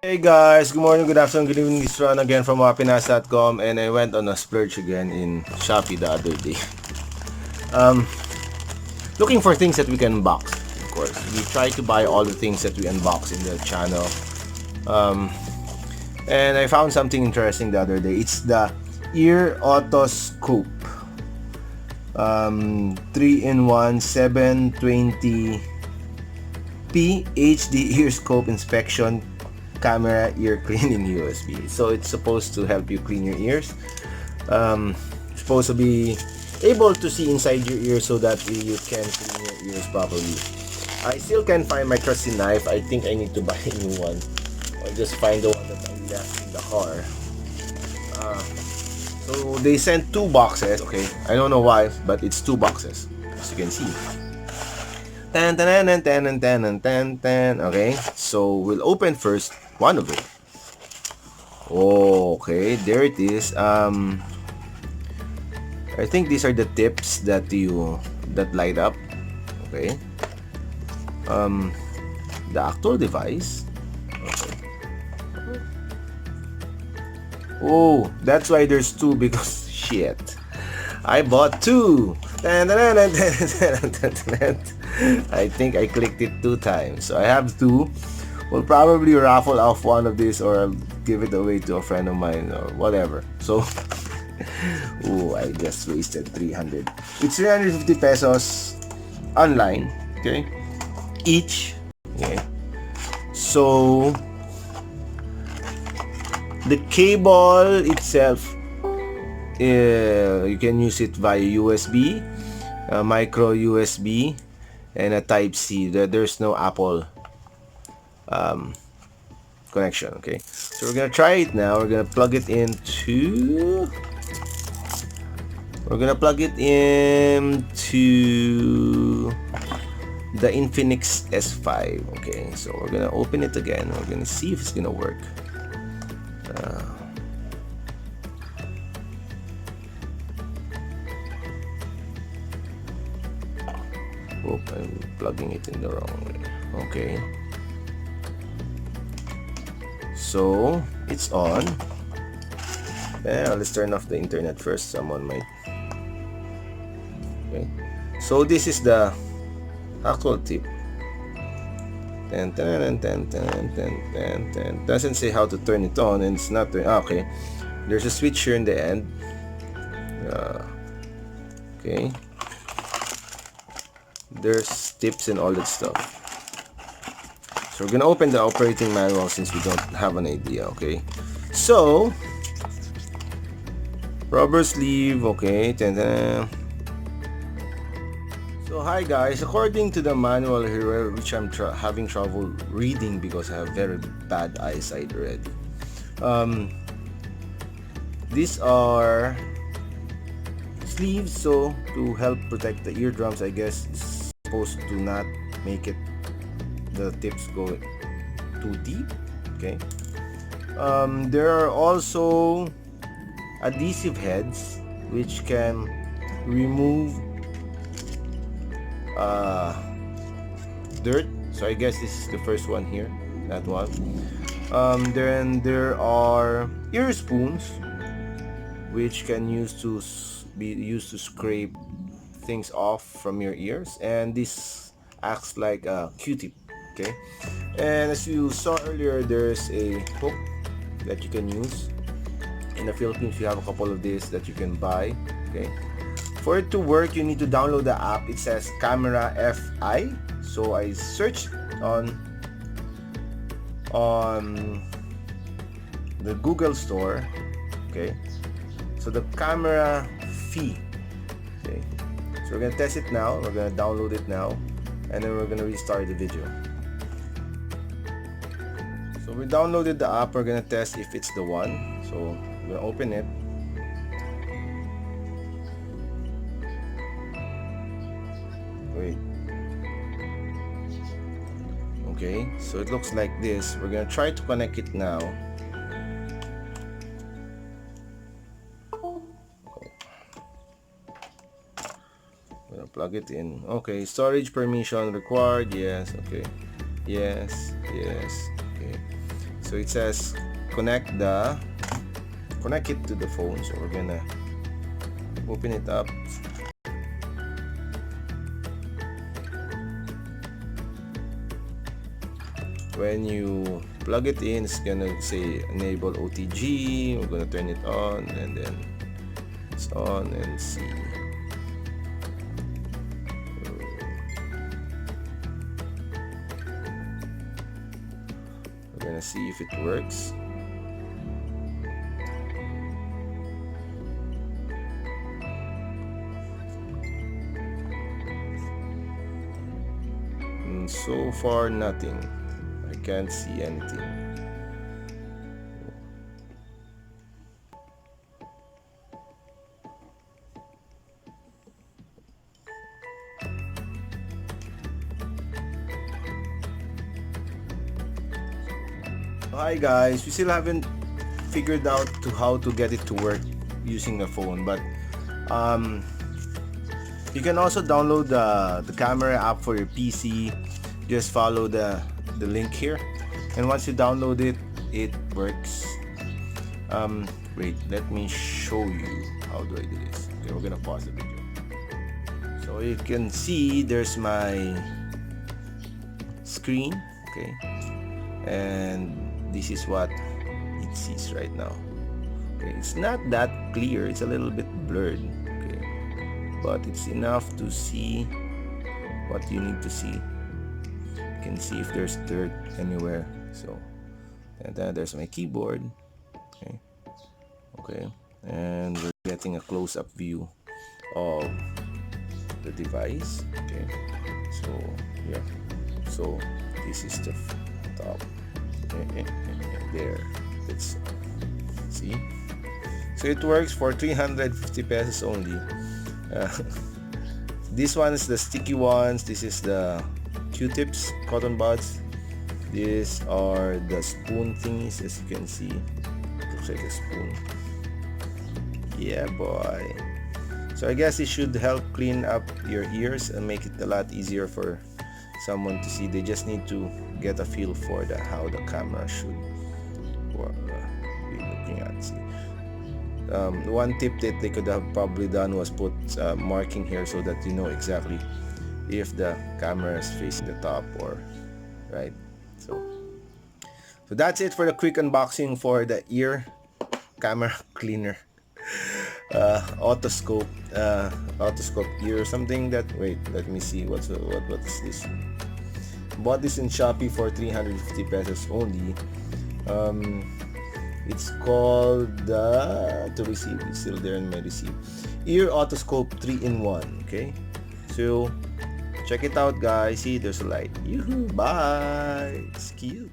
Hey guys, good morning, good afternoon, good evening. This is Ron again from happiness.com, and I went on a splurge again in Shopee the other day. Um, Looking for things that we can unbox. Of course, we try to buy all the things that we unbox in the channel. And I found something interesting the other day. It's the ear otoscope. 3-in-1 720p HD ear scope inspection camera ear cleaning USB. So it's supposed to help you clean your ears. Supposed to be able to see inside your ear so that you can clean your ears properly. I still can't find my trusty knife. I think I need to buy a new one. I'll just find the one that I left in the car. So they sent two boxes. Okay, I don't know why, but it's two boxes, as you can see. Tan tan tan tan tan tan tan. Okay, so we'll open first one of it. Okay, there it is. I think these are the tips that light up. Okay. The actual device. Okay. Oh, that's why there's two, because shit, I bought two. I think I clicked it two times, so I have two. We'll probably raffle off one of these, or I'll give it away to a friend of mine or whatever. So, oh, I just wasted 300. It's 350 pesos online. Okay, each. Okay, so the cable itself, you can use it via USB, micro USB, and a Type C. There's no Apple connection. Okay, so we're gonna try it now. We're gonna plug it into. The Infinix S5. Okay, so we're gonna open it again. We're gonna see if it's gonna work. Oh, I'm plugging it in the wrong way. Okay. So, it's on. Let's turn off the internet first. Someone might. Okay. So, this is the actual tip. Doesn't say how to turn it on, and it's not turn. Okay. There's a switch here in the end. Okay. There's tips and all that stuff. So we're gonna open the operating manual since we don't have an idea. Okay, so rubber sleeve. Okay, so hi guys, according to the manual here, which I'm having trouble reading because I have very bad eyesight already. These are sleeves, so to help protect the eardrums, I guess. It's supposed to not make the tips go too deep. Okay. There are also adhesive heads which can remove dirt. So I guess this is the first one here, that one. Then there are ear spoons which can be used to scrape things off from your ears, and this acts like a Q-tip. Okay, and as you saw earlier, there's a hook that you can use. In the Philippines, you have a couple of these that you can buy. Okay, for it to work, you need to download the app. It says Camera FI, so I searched on the Google Store. Okay, so the camera fee. Okay, so we're gonna test it now. We're gonna download it now, and then we're gonna restart the video. So we downloaded the app. We're gonna test if it's the one. So we're gonna open it. Wait. Okay, so it looks like this. We're gonna try to connect it now. Plug it in. Okay, storage permission required. Yes. Okay. Yes. Okay. So it says connect it to the phone. So we're gonna open it up. When you plug it in, it's gonna say enable OTG. We're gonna turn it on, and then it's on, and see. We're gonna see if it works. And so far, nothing. I can't see anything. Hi guys, we still haven't figured out how to get it to work using the phone, but you can also download the camera app for your PC. Just follow the link here, and once you download it, it works. Wait, let me show you how do I do this. Okay, we're gonna pause the video. So you can see there's my screen, okay, and this is what it sees right now. Okay, it's not that clear, it's a little bit blurred, okay, but it's enough to see what you need to see. You can see if there's dirt anywhere. So, and then there's my keyboard, okay, and we're getting a close-up view of the device, okay. So yeah, so this is the top. There, let's see. So it works for 350 pesos only. This one is the sticky ones. This is the Q-tips, cotton buds. These are the spoon thingies, as you can see. Looks like a spoon. Yeah, boy. So I guess it should help clean up your ears and make it a lot easier for someone to see. They just need to get a feel for how the camera should be looking at. See, one tip that they could have probably done was put marking here so that you know exactly if the camera is facing the top or right. So that's it for the quick unboxing for the ear camera cleaner. Otoscope ear, something that, wait, let me see, what is this. Bought this in Shopee for 350 pesos only. It's called to receive, it's still there in my receipt, ear otoscope 3-in-1. Okay, so check it out guys. See, there's a light. Yoo-hoo, bye. It's cute.